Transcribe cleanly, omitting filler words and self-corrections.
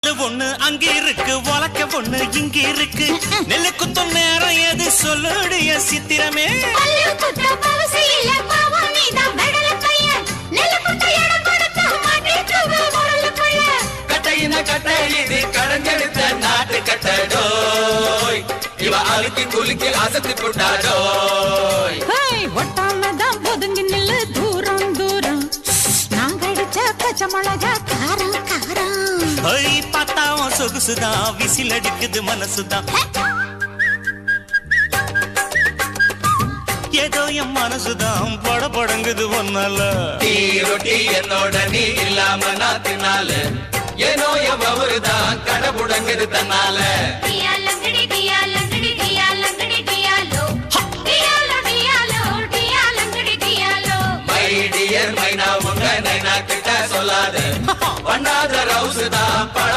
ஒண்ணு அங்க இருக்கு உலக்க ஒண்ணு இங்க இருக்கு நெல்லு குத்தும் நேரம் எது சொல்லுடைய சித்திரமே கட்டையின கட்டை இது கடஞ்செடுத்த நாட்டு கட்டடோய் இவ அழுக்கி குலுக்கி அசத்தி புட்டாடோய் ஒட்டாமதான் ஒதுங்கி நில்லு தூரம் தூரம் நாங்க அடிச்ச பச்சை மிளகா காரம் காரம் பார்த்தாவும் சொகுசுதான் விசில் அடிக்குது மனசுதான் ஏதோ என் மனசுதான் பட படங்குது ஒன்னால டீ ரொட்டி என்னோட நீ இல்லாம நான் தின்னால ஏனோ எவ்வருதான் கடபுடங்குது தன்னால மைனா உங்க நைனா கிட்ட சொல்லாத பண்ணாத ரவுசுதான் பட